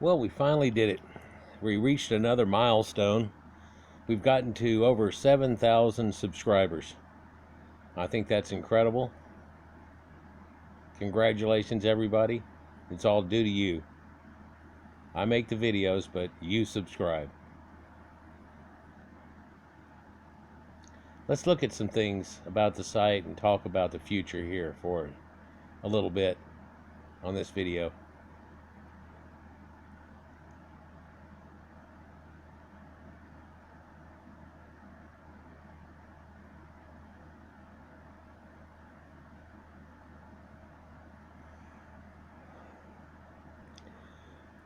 Well, we finally did it. We reached another milestone. We've gotten to over 7,000 subscribers. I think that's incredible. Congratulations, everybody. It's all due to you. I make the videos, but you subscribe. Let's look at some things about the site and talk about the future here for a little bit on this video.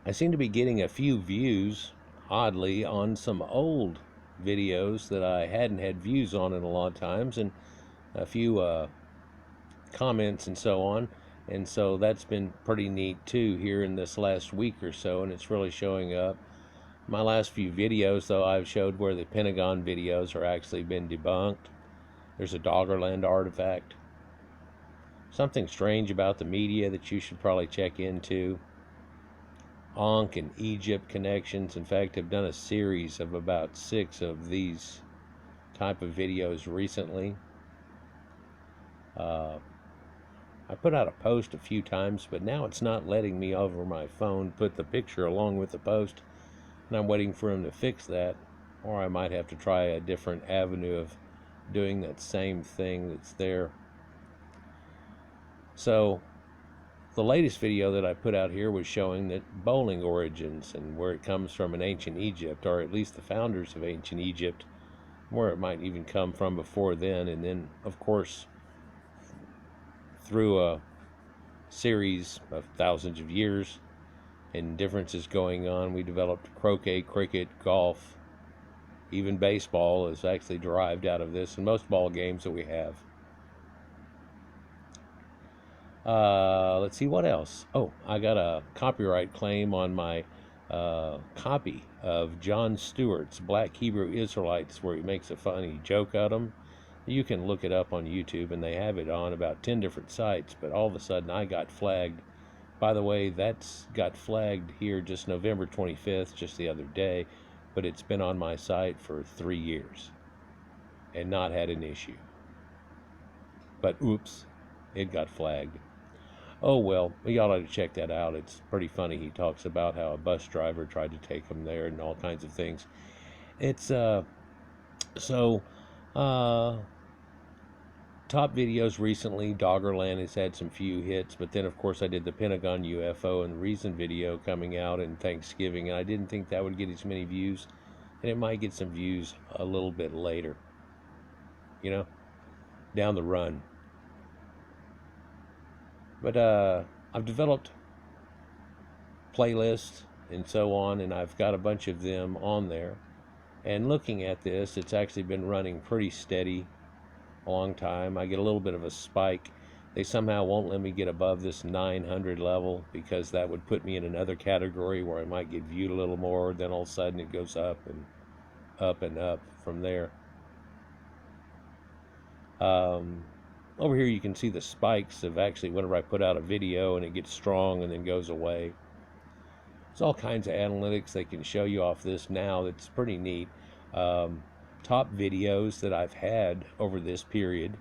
I seem to be getting a few views, oddly, on some old videos that I hadn't had views on in a lot of times, and a few comments and so on. And so that's been pretty neat too here in this last week or so, and it's really showing up. My last few videos, though, I've showed where the Pentagon videos are actually been debunked. There's a Doggerland artifact. Something strange about the media that you should probably check into. Ankh and Egypt connections. In fact, I've done a series of about 6 of these type of videos recently. I put out a post a few times, but now it's not letting me over my phone put the picture along with the post, and I'm waiting for him to fix that, or I might have to try a different avenue of doing that same thing that's there. So the latest video that I put out here was showing that bowling origins and where it comes from in ancient Egypt, or at least the founders of ancient Egypt, where it might even come from before then. And then, of course, through a series of thousands of years and differences going on, we developed croquet, cricket, golf, even baseball is actually derived out of this, and most ball games that we have. Let's see what else. Oh, I got a copyright claim on my copy of Jon Stewart's Black Hebrew Israelites, where he makes a funny joke at them. You can look it up on YouTube, and they have it on about 10 different sites, but all of a sudden I got flagged. By the way, that's got flagged here just November 25th, just the other day, but it's been on my site for 3 years and not had an issue. But oops, it got flagged. Oh well, y'all ought to check that out. It's pretty funny. He talks about how a bus driver tried to take him there and all kinds of things. It's top videos recently, Doggerland has had some few hits, but then of course I did the Pentagon UFO and Reason video coming out in Thanksgiving, and I didn't think that would get as many views, and it might get some views a little bit later, you know, down the run. But I've developed playlists and so on, and I've got a bunch of them on there. And looking at this, it's actually been running pretty steady a long time. I get a little bit of a spike. They somehow won't let me get above this 900 level, because that would put me in another category where I might get viewed a little more. Then all of a sudden it goes up and up and up from there. Over here you can see the spikes of actually whenever I put out a video and it gets strong and then goes away. There's all kinds of analytics they can show you off this now that's pretty neat. Top videos that I've had over this period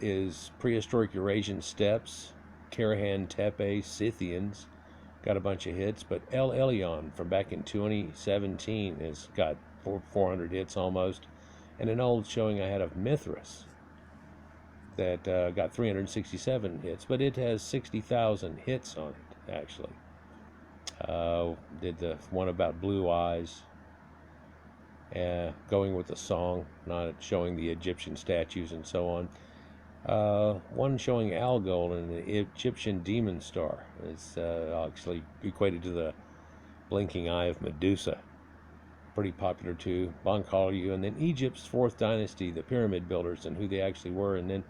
is Prehistoric Eurasian Steppes, Karahan Tepe, Scythians, got a bunch of hits, but El Elyon from back in 2017 has got 400 hits almost, and an old showing I had of Mithras that got 367 hits, but it has 60,000 hits on it actually. Did the one about blue eyes, going with the song, not showing the Egyptian statues and so on. One showing Algol and the Egyptian demon star. It's actually equated to the blinking eye of Medusa. Pretty popular too. Bonkaliu, and then Egypt's 4th dynasty, the pyramid builders and who they actually were, and then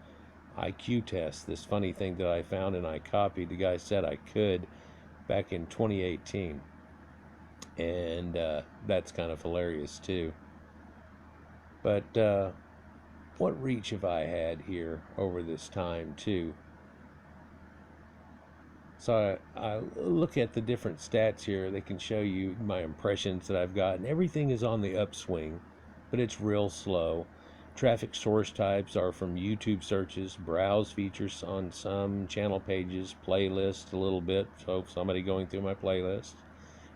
IQ test, this funny thing that I found and I copied. The guy said I could back in 2018, and that's kind of hilarious too. But what reach have I had here over this time too? So I look at the different stats here. They can show you my impressions that I've got, and everything is on the upswing, but it's real slow. Traffic source types are from YouTube searches, browse features on some channel pages, playlists a little bit, so somebody going through my playlist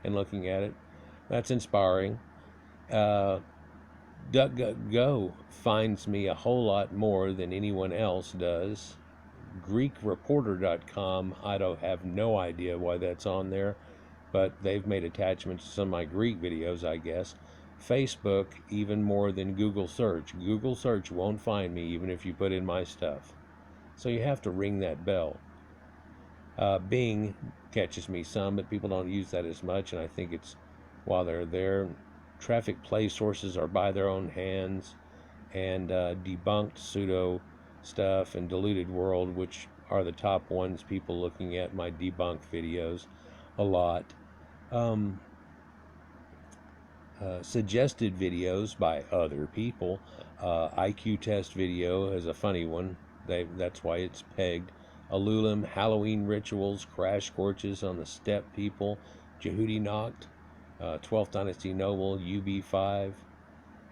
and looking at it. That's inspiring. Uh, DuckDuckGo finds me a whole lot more than anyone else does. GreekReporter.com, I don't have no idea why that's on there, but they've made attachments to some of my Greek videos, I guess. Facebook, even more than Google search. Google search won't find me even if you put in my stuff. So you have to ring that bell. Bing catches me some, but people don't use that as much, and I think it's while they're there. Traffic play sources are by their own hands, and debunked pseudo stuff and diluted world, which are the top ones, people looking at my debunked videos a lot. Suggested videos by other people. IQ test video is a funny one. That's why it's pegged. Alulim, Halloween rituals, crash courses on the steppe people, Jehudi Nacht, 12th Dynasty Noble, UB5,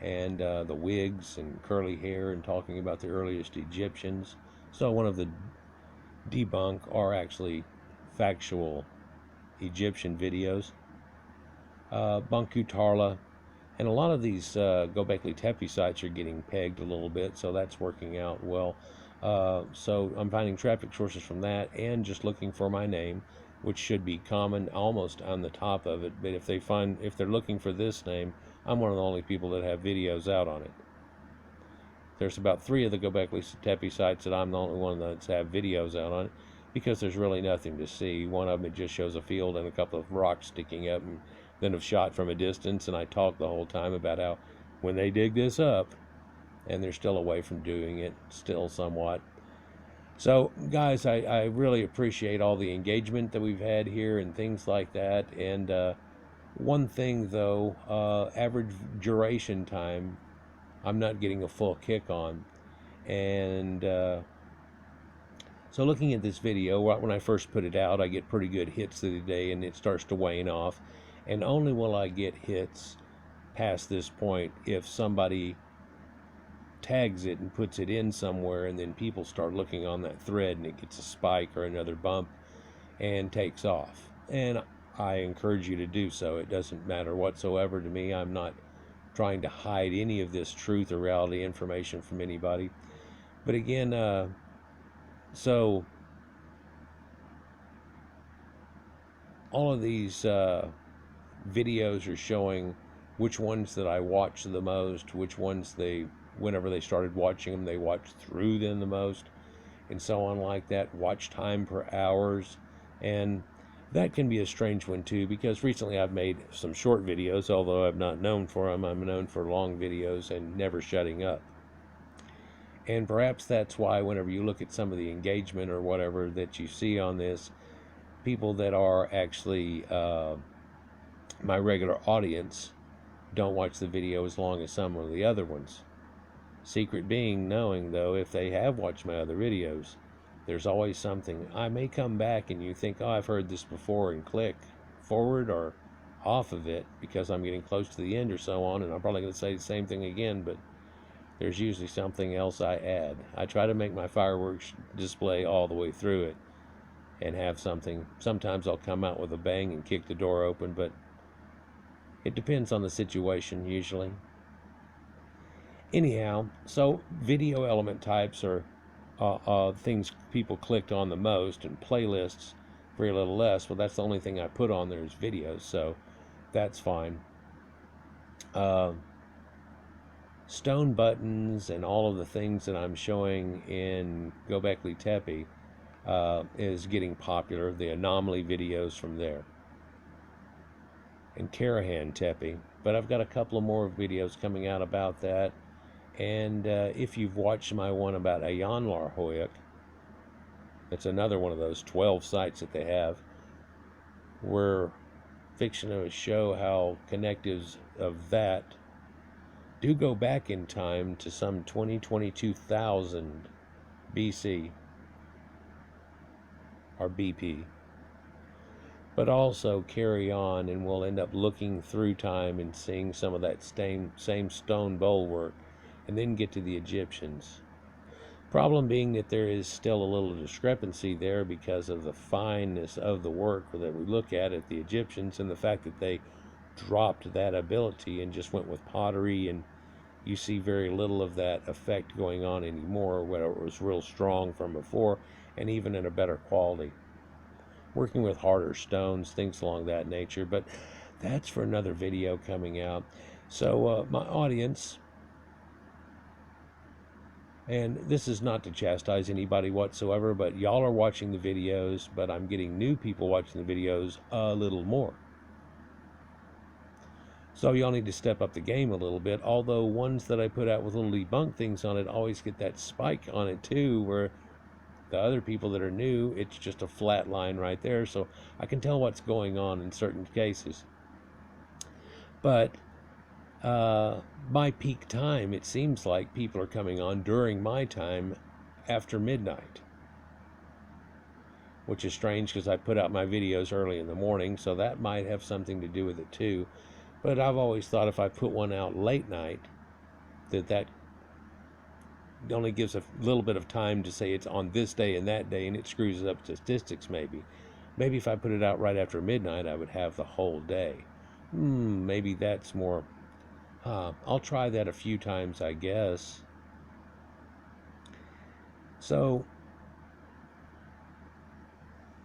and the wigs and curly hair, and talking about the earliest Egyptians. So one of the debunk are actually factual Egyptian videos. Bunku Tarla, and a lot of these Göbekli Tepe sites are getting pegged a little bit, so that's working out well. So I'm finding traffic sources from that, and just looking for my name, which should be common, almost on the top of it. But if they're looking for this name, I'm one of the only people that have videos out on it. There's about 3 of the Göbekli Tepe sites that I'm the only one that's have videos out on it, because there's really nothing to see. One of them, it just shows a field and a couple of rocks sticking up, and then a shot from a distance, and I talk the whole time about how when they dig this up, and they're still away from doing it, still somewhat. So, guys, I really appreciate all the engagement that we've had here and things like that. And one thing, though, average duration time, I'm not getting a full kick on. And so looking at this video, when I first put it out, I get pretty good hits of the day, and it starts to wane off. And only will I get hits past this point if somebody tags it and puts it in somewhere, and then people start looking on that thread, and it gets a spike or another bump and takes off. And I encourage you to do so. It doesn't matter whatsoever to me. I'm not trying to hide any of this truth or reality information from anybody. But again, so all of these videos are showing which ones that I watch the most, which ones whenever they started watching them, they watched through them the most, and so on like that. Watch time per hours, and that can be a strange one too, because recently I've made some short videos, although I'm not known for them. I'm known for long videos and never shutting up. And perhaps that's why whenever you look at some of the engagement or whatever that you see on this, people that are actually my regular audience don't watch the video as long as some of the other ones. Secret being knowing, though, if they have watched my other videos, there's always something. I may come back and you think, oh, I've heard this before, and click forward or off of it because I'm getting close to the end or so on, and I'm probably going to say the same thing again, but there's usually something else I add. I try to make my fireworks display all the way through it and have something. Sometimes I'll come out with a bang and kick the door open, but it depends on the situation usually. Anyhow, so video element types are things people clicked on the most, and playlists very little less. Well, that's the only thing I put on there is videos, so that's fine. Stone buttons and all of the things that I'm showing in Göbekli Tepe is getting popular. The anomaly videos from there. And Karahan Tepe. But I've got a couple of more videos coming out about that. And if you've watched my one about Ayanlarhoyuk, it's another one of those 12 sites that they have. We're fixing to show how connectives of that do go back in time to some 22,000 BC or BP. but also carry on, and we'll end up looking through time and seeing some of that same stone bowl work, and then get to the Egyptians. Problem being that there is still a little discrepancy there because of the fineness of the work that we look at the Egyptians, and the fact that they dropped that ability and just went with pottery, and you see very little of that effect going on anymore, where it was real strong from before and even in a better quality. Working with harder stones, things along that nature, but that's for another video coming out. So my audience, and this is not to chastise anybody whatsoever, but y'all are watching the videos, but I'm getting new people watching the videos a little more. So y'all need to step up the game a little bit, although ones that I put out with little debunk things on it always get that spike on it too, where the other people that are new, it's just a flat line right there, so I can tell what's going on in certain cases. But my peak time, it seems like people are coming on during my time after midnight, which is strange because I put out my videos early in the morning, so that might have something to do with it too. But I've always thought if I put one out late night, that only gives a little bit of time to say it's on this day and that day, and it screws up statistics maybe. Maybe if I put it out right after midnight, I would have the whole day. Maybe that's more. I'll try that a few times, I guess. So,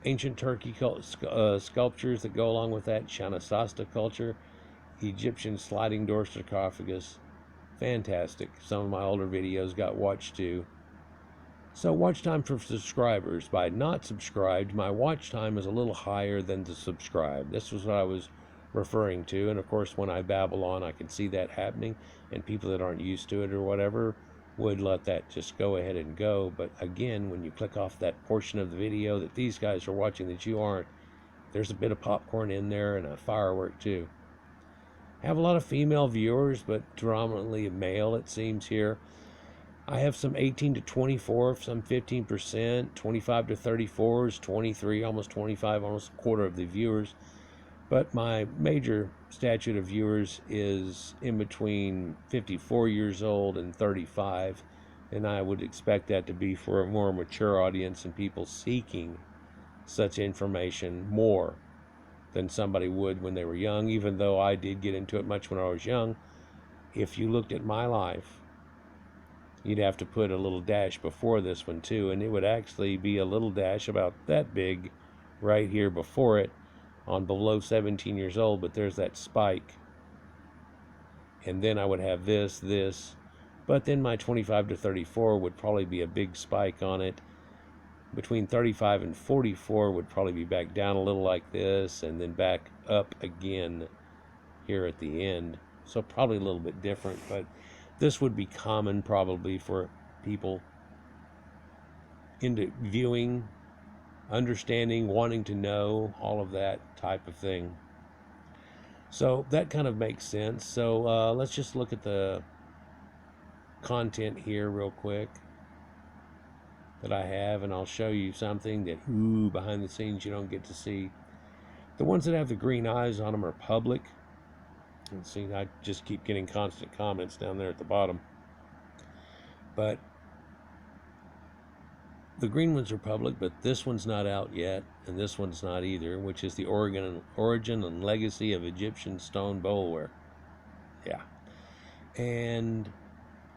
ancient Turkey sculptures that go along with that, Shanasasta culture, Egyptian sliding door sarcophagus, fantastic. Some of my older videos got watched too. So watch time for subscribers. By not subscribed, my watch time is a little higher than the subscribe. This was what I was referring to, and of course when I babble on, I can see that happening, and people that aren't used to it or whatever would let that just go ahead and go. But again, when you click off that portion of the video that these guys are watching that you aren't, there's a bit of popcorn in there and a firework too. I have a lot of female viewers, but predominantly male, it seems here. I have some 18 to 24, some 15%, 25 to 34s, 23, almost 25, almost a quarter of the viewers. But my major statute of viewers is in between 54 years old and 35, and I would expect that to be for a more mature audience and people seeking such information more than somebody would when they were young, even though I did get into it much when I was young. If you looked at my life, you'd have to put a little dash before this one too, and it would actually be a little dash about that big right here before it on below 17 years old, but there's that spike. And then I would have this, but then my 25 to 34 would probably be a big spike on it. Between 35 and 44 would probably be back down a little like this, and then back up again here at the end. So probably a little bit different, but this would be common probably for people into viewing, understanding, wanting to know, all of that type of thing. So that kind of makes sense. So let's just look at the content here real quick that I have, and I'll show you something that behind the scenes you don't get to see. The ones that have the green eyes on them are public. And see, I just keep getting constant comments down there at the bottom. But the green ones are public, but this one's not out yet, and this one's not either, which is the origin and legacy of Egyptian stone bowlware. Yeah. And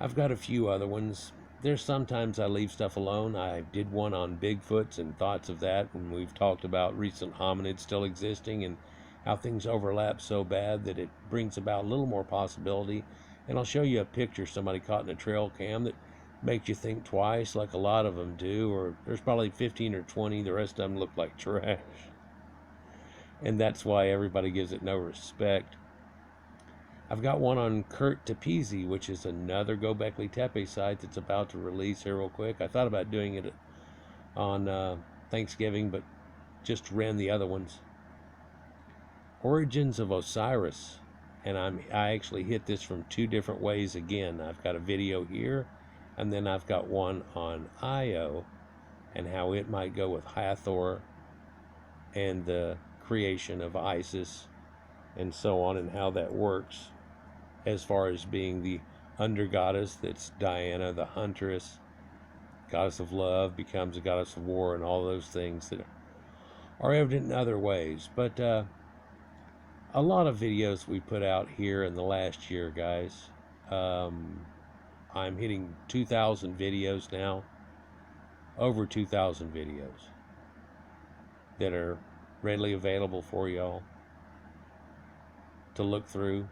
I've got a few other ones. There's sometimes I leave stuff alone. I did one on Bigfoots and thoughts of that when we've talked about recent hominids still existing and how things overlap so bad that it brings about a little more possibility. And I'll show you a picture somebody caught in a trail cam that makes you think twice, like a lot of them do, or there's probably 15 or 20. The rest of them look like trash. And that's why everybody gives it no respect. I've got one on Kurt Tepezi, which is another Gobekli Tepe site that's about to release here real quick. I thought about doing it on Thanksgiving, but just ran the other ones. Origins of Osiris, and I actually hit this from two different ways again. I've got a video here, and then I've got one on Io, and how it might go with Hathor and the creation of Isis and so on, and how that works as far as being the under goddess. That's Diana, the huntress, goddess of love, becomes a goddess of war, and all those things that are evident in other ways. But a lot of videos we put out here in the last year, guys. I'm hitting 2,000 videos now, over 2,000 videos that are readily available for y'all to look through.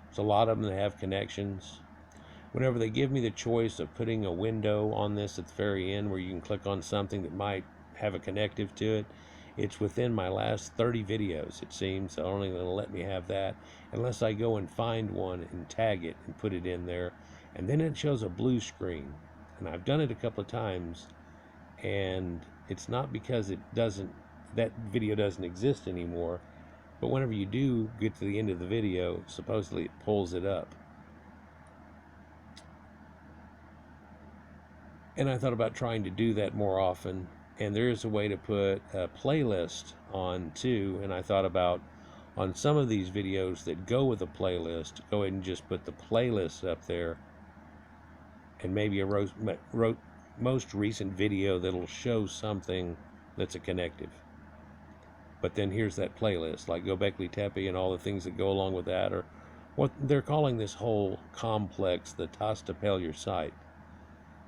There's a lot of them that have connections. Whenever they give me the choice of putting a window on this at the very end where you can click on something that might have a connective to it, it's within my last 30 videos, it seems. They're only going to let me have that unless I go and find one and tag it and put it in there. And then it shows a blue screen. And I've done it a couple of times, and it's not because that video doesn't exist anymore, but whenever you do get to the end of the video, supposedly it pulls it up. And I thought about trying to do that more often, and there is a way to put a playlist on too. And I thought about, on some of these videos that go with a playlist, go ahead and just put the playlist up there, and maybe a most recent video that'll show something that's a connective. But then here's that playlist, like Göbekli Tepe and all the things that go along with that, or what they're calling this whole complex the Tastapelyer site.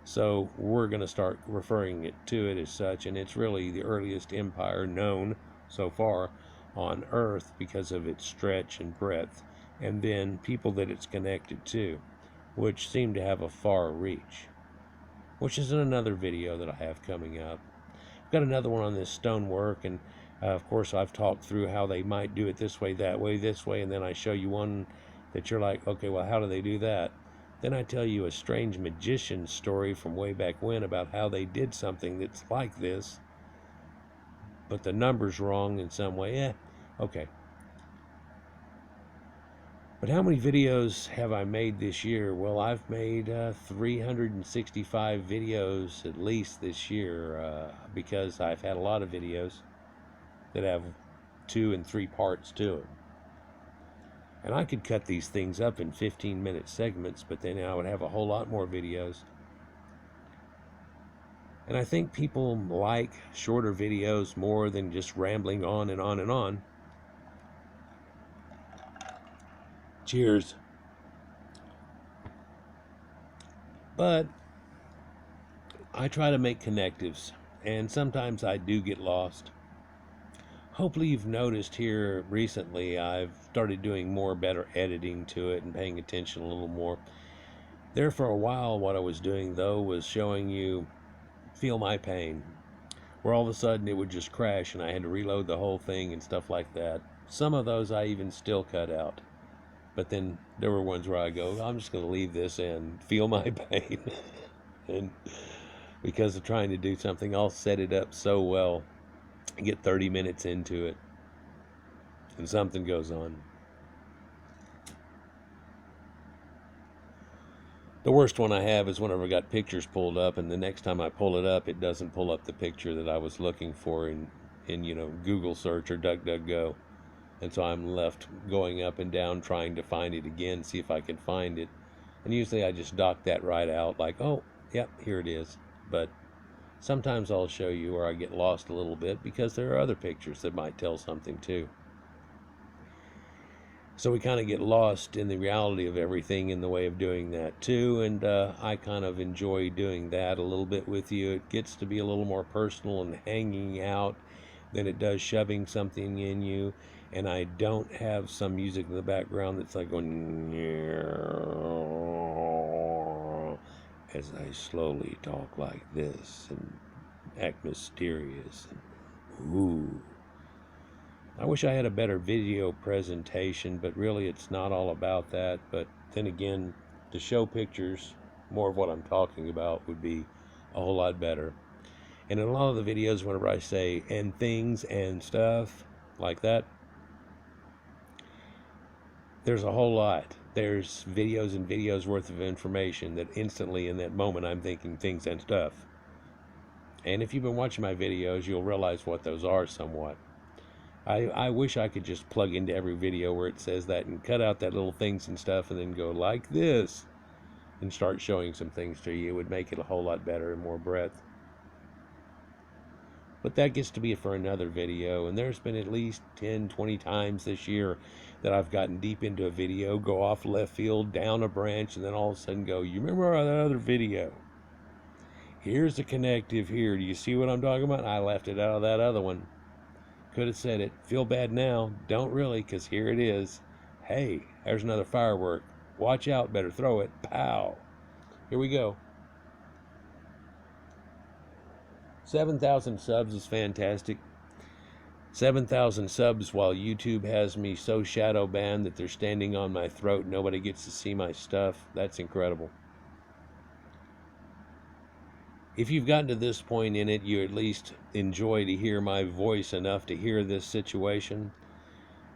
So we're going to start referring to it as such, and it's really the earliest empire known so far on Earth because of its stretch and breadth, and then people that it's connected to, which seem to have a far reach, which is in another video that I have coming up. I've got another one on this stonework, and of course I've talked through how they might do it this way, that way, this way, and then I show you one that you're like, okay, well, how do they do that? Then I tell you a strange magician story from way back when about how they did something that's like this, but the number's wrong in some way. Okay. But how many videos have I made this year? Well, I've made 365 videos at least this year, because I've had a lot of videos that have 2 and 3 parts to them. And I could cut these things up in 15-minute segments, but then I would have a whole lot more videos. And I think people like shorter videos more than just rambling on and on and on. Cheers. But I try to make connectives, and sometimes I do get lost. Hopefully you've noticed here recently I've started doing better editing to it and paying attention a little more. There for a while, what I was doing though was showing you Feel My Pain, where all of a sudden it would just crash and I had to reload the whole thing and stuff like that. Some of those I even still cut out. But then there were ones where I go, I'm just going to leave this in, Feel My Pain. And because of trying to do something, I'll set it up so well, I get 30 minutes into it, and something goes on. The worst one I have is whenever I got pictures pulled up, and the next time I pull it up, it doesn't pull up the picture that I was looking for in Google search or DuckDuckGo. And so I'm left going up and down trying to find it again, see if I can find it. And usually I just dock that right out, like, oh, yep, here it is. But sometimes I'll show you where I get lost a little bit because there are other pictures that might tell something too. So we kind of get lost in the reality of everything in the way of doing that too. And I kind of enjoy doing that a little bit with you. It gets to be a little more personal and hanging out than it does shoving something in you. And I don't have some music in the background that's like going as I slowly talk like this and act mysterious. And, ooh. I wish I had a better video presentation, but really it's not all about that. But then again, to show pictures, more of what I'm talking about would be a whole lot better. And in a lot of the videos, whenever I say and things and stuff like that, there's a whole lot. There's videos and videos worth of information that instantly in that moment I'm thinking things and stuff. And if you've been watching my videos, you'll realize what those are somewhat. I wish I could just plug into every video where it says that and cut out that little things and stuff and then go like this and start showing some things to you. It would make it a whole lot better and more breadth. But that gets to be for another video, and there's been at least 10, 20 times this year that I've gotten deep into a video, go off left field, down a branch, and then all of a sudden go, you remember that other video? Here's the connective here. Do you see what I'm talking about? I left it out of that other one. Could have said it. Feel bad now. Don't really, because here it is. Hey, there's another firework. Watch out. Better throw it. Pow. Here we go. 7,000 subs is fantastic. 7,000 subs while YouTube has me so shadow banned that they're standing on my throat. Nobody gets to see my stuff. That's incredible. If you've gotten to this point in it, you at least enjoy to hear my voice enough to hear this situation.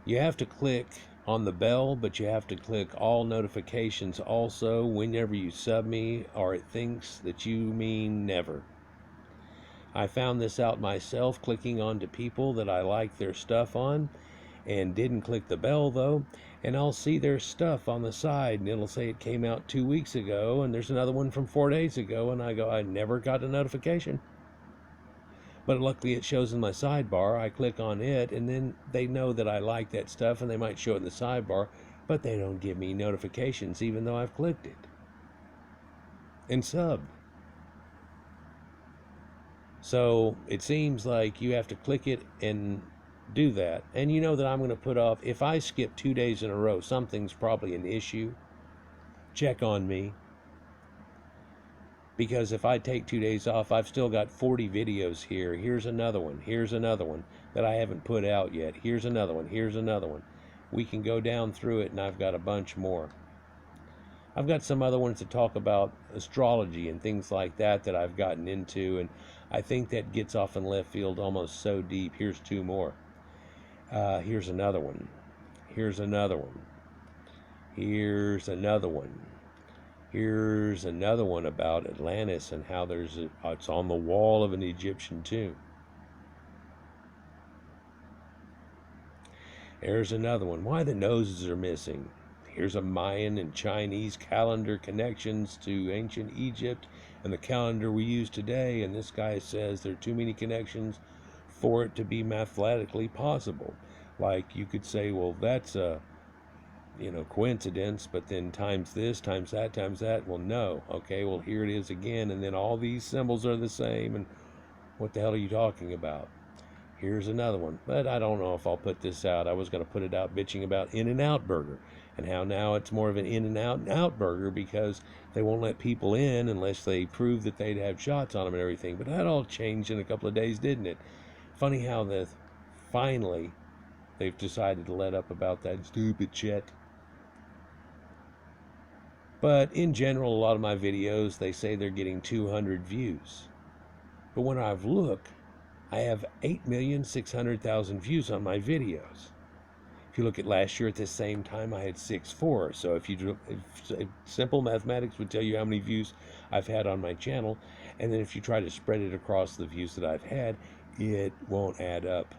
You have to click on the bell, but you have to click all notifications also whenever you sub me, or it thinks that you mean never. I found this out myself clicking on to people that I like their stuff on, and didn't click the bell though, and I'll see their stuff on the side and it'll say it came out 2 weeks ago and there's another one from 4 days ago, and I go, I never got a notification. But luckily it shows in my sidebar. I click on it and then they know that I like that stuff and they might show it in the sidebar, but they don't give me notifications even though I've clicked it and subbed. So it seems like you have to click it and do that. And you know that I'm going to put off, if I skip 2 days in a row, something's probably an issue. Check on me. Because if I take 2 days off, I've still got 40 videos here. Here's another one. Here's another one that I haven't put out yet. Here's another one. Here's another one. We can go down through it and I've got a bunch more. I've got some other ones to talk about astrology and things like that that I've gotten into, and I think that gets off in left field almost so deep. Here's 2 more. Here's another one. Here's another one. Here's another one. Here's another one about Atlantis and how it's on the wall of an Egyptian tomb. There's another one. Why the noses are missing. Here's a Mayan and Chinese calendar connections to ancient Egypt and the calendar we use today. And this guy says there are too many connections for it to be mathematically possible. Like you could say, well, that's a, coincidence, but then times this, times that, times that. Well, no. Okay, well, here it is again. And then all these symbols are the same. And what the hell are you talking about? Here's another one. But I don't know if I'll put this out. I was going to put it out bitching about In-N-Out Burger and how now it's more of an In-N-Out burger because they won't let people in unless they prove that they'd have shots on them and everything. But that all changed in a couple of days, didn't it? Funny how finally they've decided to let up about that stupid shit. But in general, a lot of my videos, they say they're getting 200 views. But when I've looked, I have 8,600,000 views on my videos. If you look at last year at the same time, I had 6.4. So if simple mathematics would tell you how many views I've had on my channel, and then if you try to spread it across the views that I've had, it won't add up.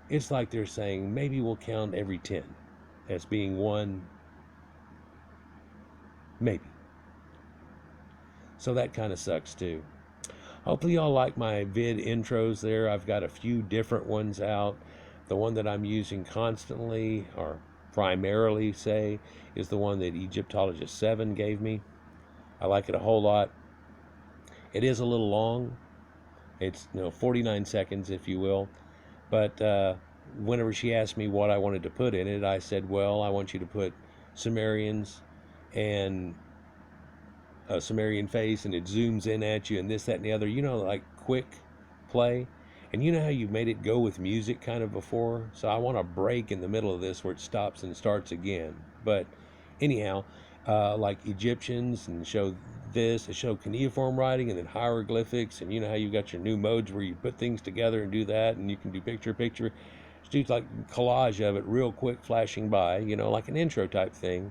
It's like they're saying maybe we'll count every 10 as being one, maybe. So that kind of sucks too. Hopefully y'all like my vid intros there. I've got a few different ones out. The one that I'm using constantly, or primarily say, is the one that Egyptologist 7 gave me. I like it a whole lot. It is a little long. It's 49 seconds, if you will. But whenever she asked me what I wanted to put in it, I said, well, I want you to put Sumerians and a Sumerian face, and it zooms in at you, and this, that, and the other. Like quick play. And you know how you made it go with music kind of before? So I want a break in the middle of this where it stops and starts again. But anyhow, like Egyptians, and show this, to show cuneiform writing and then hieroglyphics, and you know how you got your new modes where you put things together and do that, and you can do picture. Just do like collage of it real quick, flashing by, like an intro type thing.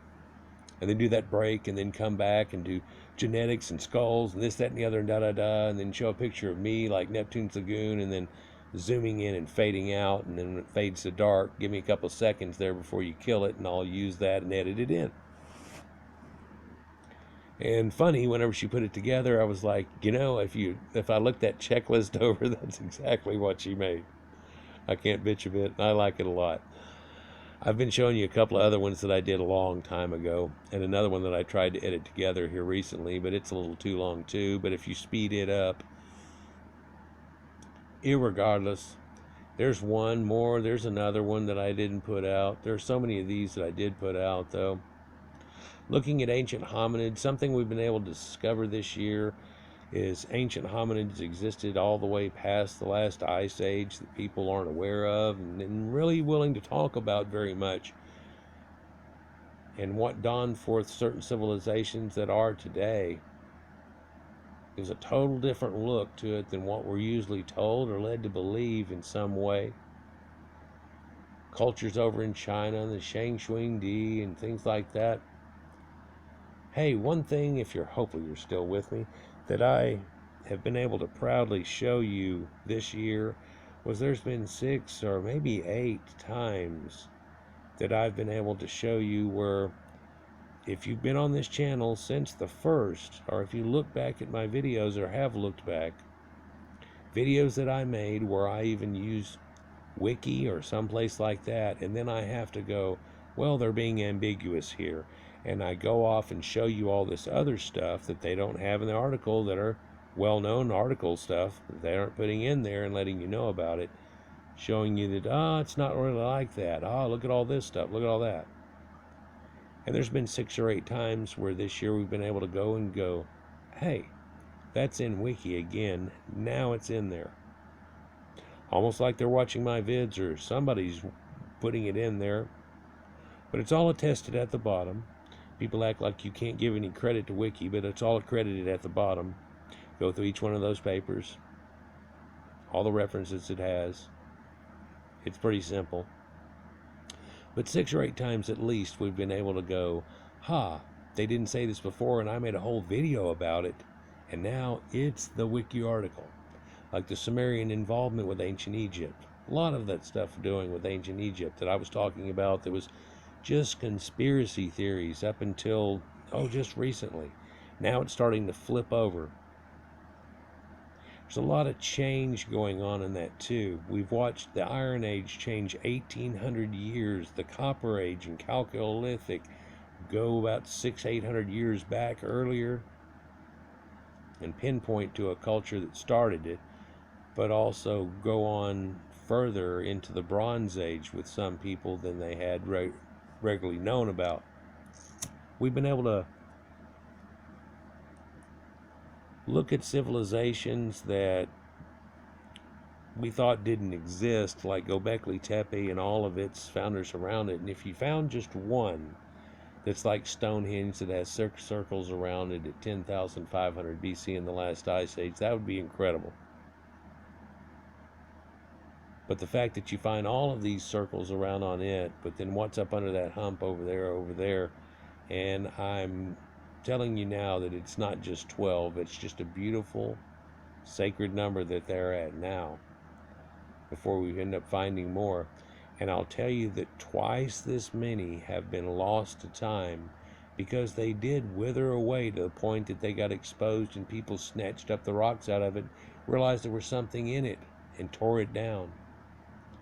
And then do that break, and then come back and do genetics and skulls and this, that, and the other, and da-da-da, and then show a picture of me like Neptunes Lagoon, and then zooming in and fading out, and then it fades to dark. Give me a couple seconds there before you kill it, and I'll use that and edit it in. And funny, whenever she put it together, I was like, if I looked that checklist over, that's exactly what she made. I can't bitch a bit. I like it a lot. I've been showing you a couple of other ones that I did a long time ago, and another one that I tried to edit together here recently, but it's a little too long too. But if you speed it up, irregardless, there's one more. There's another one that I didn't put out. There's so many of these that I did put out, though. Looking at ancient hominids, something we've been able to discover this year is ancient hominids existed all the way past the last ice age that people aren't aware of and really willing to talk about very much. And what dawned forth certain civilizations that are today is a total different look to it than what we're usually told or led to believe in some way. Cultures over in China, the Shang Xuing Di and things like that. Hey, one thing, hopefully you're still with me, that I have been able to proudly show you this year was there's been 6 or maybe 8 times that I've been able to show you where if you've been on this channel since the first, or if you look back at my videos or have looked back, videos that I made where I even use Wiki or someplace like that, and then I have to go, well, they're being ambiguous here. And I go off and show you all this other stuff that they don't have in the article that are well-known article stuff that they aren't putting in there and letting you know about it, showing you that, it's not really like that. Look at all this stuff. Look at all that. And there's been 6 or 8 times where this year we've been able to go, hey, that's in Wiki again. Now it's in there. Almost like they're watching my vids or somebody's putting it in there. But it's all attested at the bottom. People act like you can't give any credit to Wiki, but it's all accredited at the bottom. Go through each one of those papers. All the references it has. It's pretty simple. But 6 or 8 times at least we've been able to go, they didn't say this before and I made a whole video about it. And now it's the Wiki article. Like the Sumerian involvement with ancient Egypt. A lot of that stuff doing with ancient Egypt that I was talking about that was just conspiracy theories up until, just recently. Now it's starting to flip over. There's a lot of change going on in that too. We've watched the Iron Age change 1,800 years, the Copper Age and Chalcolithic go about 600-800 years back earlier and pinpoint to a culture that started it, but also go on further into the Bronze Age with some people than they had regularly known about. We've been able to look at civilizations that we thought didn't exist, like Göbekli Tepe and all of its founders around it. And if you found just one that's like Stonehenge that has circles around it at 10,500 BC in the last ice age, that would be incredible. But the fact that you find all of these circles around on it, but then what's up under that hump over there, and I'm telling you now that it's not just 12, it's just a beautiful, sacred number that they're at now, before we end up finding more. And I'll tell you that twice this many have been lost to time because they did wither away to the point that they got exposed and people snatched up the rocks out of it, realized there was something in it, and tore it down.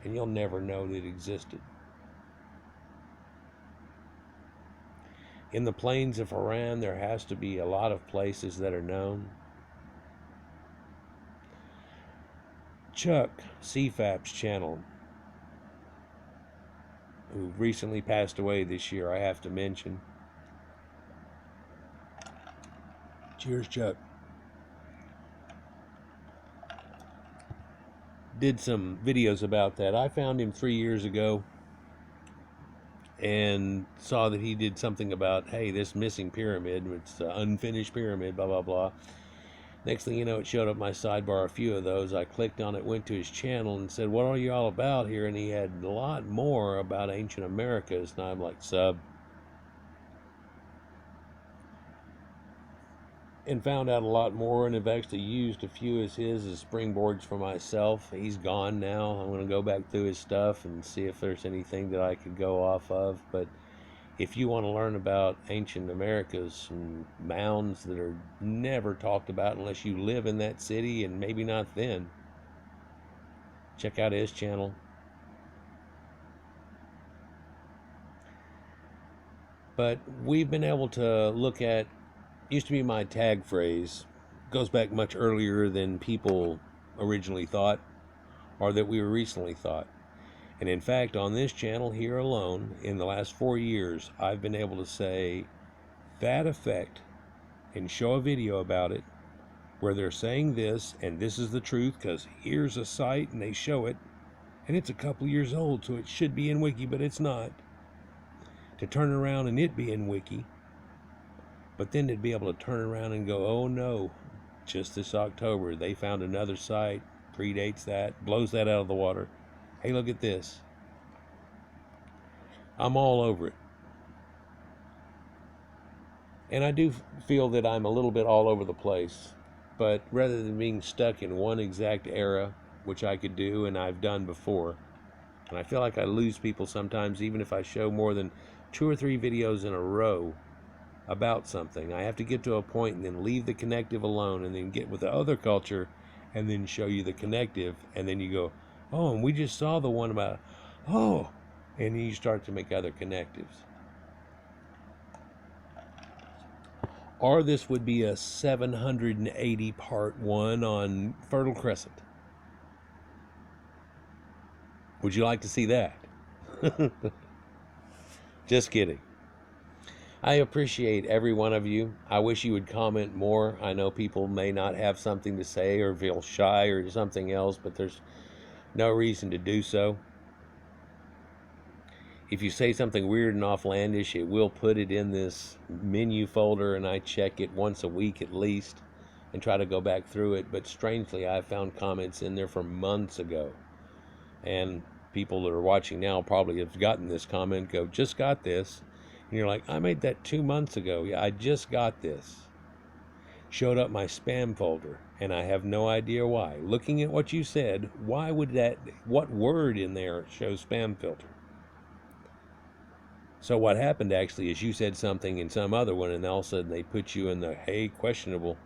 And you'll never know that it existed. In the plains of Iran, there has to be a lot of places that are known. Chuck, CFAP's channel, who recently passed away this year, I have to mention. Cheers, Chuck. Did some videos about that. I found him 3 years ago and saw that he did something about, hey, this missing pyramid, it's an unfinished pyramid, blah, blah, blah. Next thing you know, it showed up my sidebar, a few of those. I clicked on it, went to his channel and said, what are you all about here? And he had a lot more about ancient Americas. And I'm like, Sub, and found out a lot more, and have actually used a few of his as springboards for myself. He's gone now. I'm going to go back through his stuff and see if there's anything that I could go off of. But if you want to learn about ancient Americas and mounds that are never talked about unless you live in that city, and maybe not then, check out his channel. But we've been able to look at, used to be my tag phrase, goes back much earlier than people originally thought, or that we were recently thought. And in fact, on this channel here alone, in the last 4 years, I've been able to say that effect and show a video about it where they're saying this, and this is the truth, because here's a site and they show it, and it's a couple years old, so it should be in Wiki, but it's not. To turn around and it be in Wiki, but then to be able to turn around and go, oh no, just this October they found another site, predates that, blows that out of the water. Hey, look at this. I'm all over it. And I do feel that I'm a little bit all over the place, but rather than being stuck in one exact era, which I could do and I've done before, and I feel like I lose people sometimes, even if I show more than 2 or 3 videos in a row about something. I have to get to a point and then leave the connective alone, and then get with the other culture and then show you the connective, and then you go, oh, and we just saw the one about, oh, and then you start to make other connectives. Or this would be a 780 part 1 on Fertile Crescent. Would you like to see that? Just kidding. I appreciate every one of you. I wish you would comment more. I know people may not have something to say or feel shy or something else, but there's no reason to do so. If you say something weird and offlandish, it will put it in this menu folder, and I check it once a week at least and try to go back through it. But strangely, I found comments in there from months ago. And people that are watching now probably have gotten this comment, go, just got this. And you're like, I made that 2 months ago. Yeah, I just got this. Showed up my spam folder, and I have no idea why. Looking at what you said, why would that, what word in there shows spam filter? So what happened actually is you said something in some other one, and all of a sudden they put you in the, hey, questionable.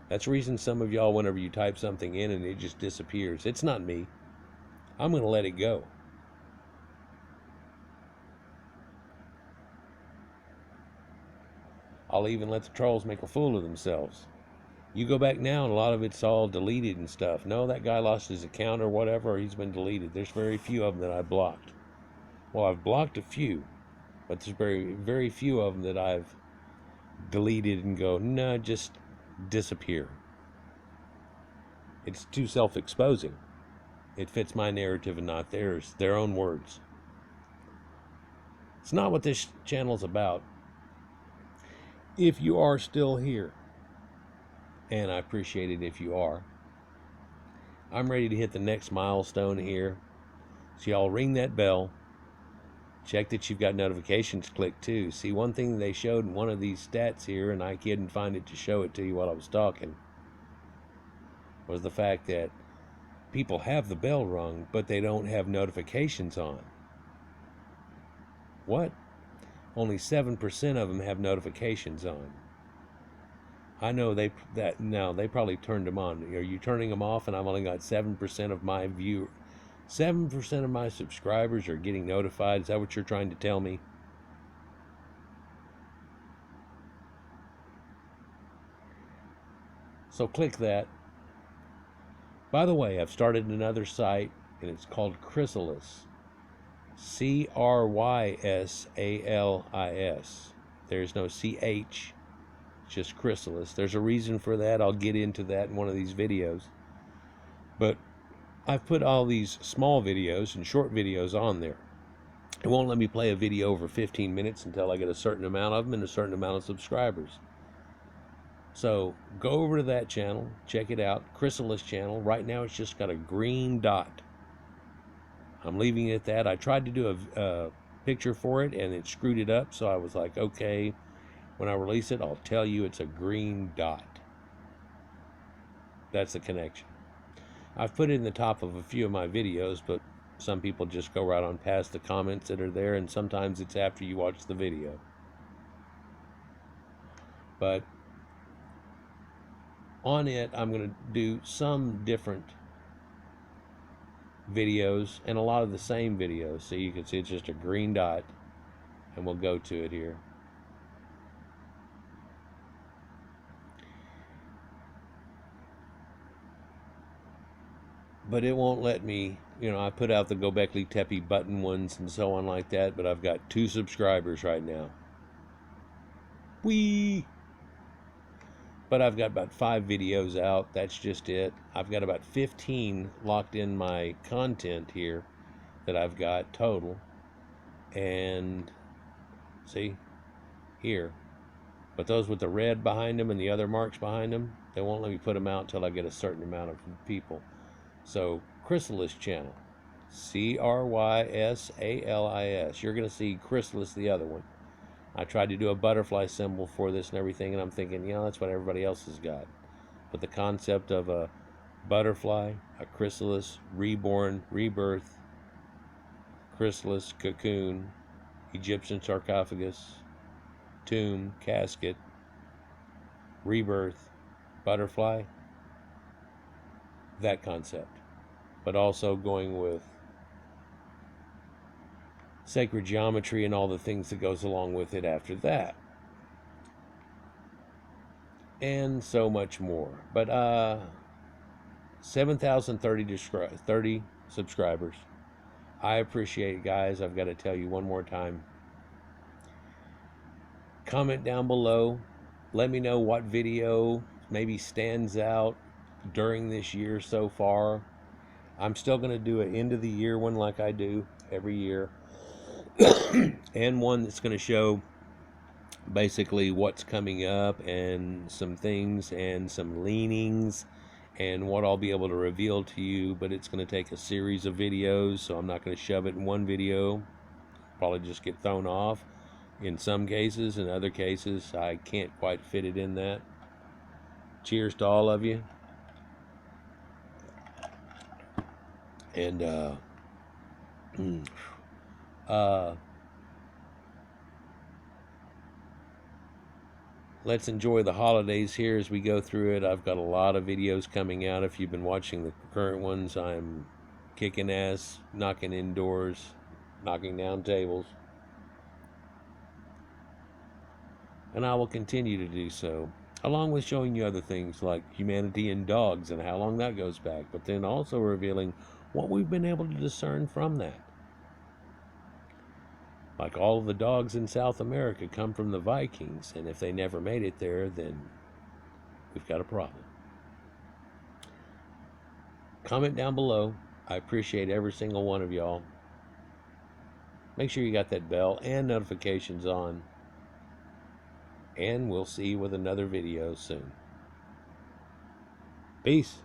That's the reason some of y'all, whenever you type something in and it just disappears, it's not me. I'm going to let it go. I'll even let the trolls make a fool of themselves. You go back now and a lot of it's all deleted and stuff. No, that guy lost his account or whatever, or he's been deleted. There's very few of them that I blocked. Well, I've blocked a few, but there's very, very few of them that I've deleted and go, no, just disappear. It's too self-exposing. It fits my narrative and not theirs, their own words. It's not what this channel's about. If you are still here, and I appreciate it if you are, I'm ready to hit the next milestone here. So y'all ring that bell. Check that you've got notifications clicked too. See, one thing they showed in one of these stats here, and I couldn't find it to show it to you while I was talking, was the fact that people have the bell rung, but they don't have notifications on. What? Only 7% of them have notifications on. I know they probably turned them on. Are you turning them off? And I've only got 7% of my 7% of my subscribers are getting notified. Is that what you're trying to tell me? So click that. By the way, I've started another site, and it's called Chrysalis. Crysalis. There's no CH, just Chrysalis. There's a reason for that. I'll get into that in one of these videos. But I've put all these small videos and short videos on there. It won't let me play a video over 15 minutes until I get a certain amount of them and a certain amount of subscribers. So go over to that channel, check it out, Chrysalis channel. Right now it's just got a green dot. I'm leaving it at that. I tried to do a picture for it and it screwed it up, so I was like, okay, When I release it, I'll tell you it's a green dot. That's the connection. I've put it in the top of a few of my videos, but some people just go right on past the comments that are there, and sometimes it's after you watch the video. But on it, I'm going to do some different videos and a lot of the same videos. So you can see it's just a green dot, and we'll go to it here. But it won't let me, I put out the Gobekli Tepe button ones and so on like that, but I've got 2 subscribers right now. Whee! But I've got about 5 videos out. That's just it. I've got about 15 locked in my content here that I've got total. And see, here. But those with the red behind them and the other marks behind them, they won't let me put them out until I get a certain amount of people. So, Chrysalis channel, Crysalis. You're going to see Chrysalis, the other one. I tried to do a butterfly symbol for this and everything, and I'm thinking, that's what everybody else has got. But the concept of a butterfly, a chrysalis, reborn, rebirth, chrysalis, cocoon, Egyptian sarcophagus, tomb, casket, rebirth, butterfly, that concept. But also going with sacred geometry and all the things that goes along with it after that. And so much more. But 7,030 subscribers. I appreciate it, guys. I've got to tell you one more time. Comment down below. Let me know what video maybe stands out during this year so far. I'm still going to do an end of the year one like I do every year. And one that's going to show basically what's coming up and some things and some leanings and what I'll be able to reveal to you. But it's going to take a series of videos, so I'm not going to shove it in one video. Probably just get thrown off in some cases. In other cases, I can't quite fit it in that. Cheers to all of you. And let's enjoy the holidays here as we go through it. I've got a lot of videos coming out. If you've been watching the current ones, I'm kicking ass, knocking indoors, knocking down tables. And I will continue to do so, along with showing you other things like humanity and dogs and how long that goes back, but then also revealing what we've been able to discern from that. Like all of the dogs in South America come from the Vikings, and if they never made it there, then we've got a problem. Comment down below. I appreciate every single one of y'all. Make sure you got that bell and notifications on. And we'll see you with another video soon. Peace.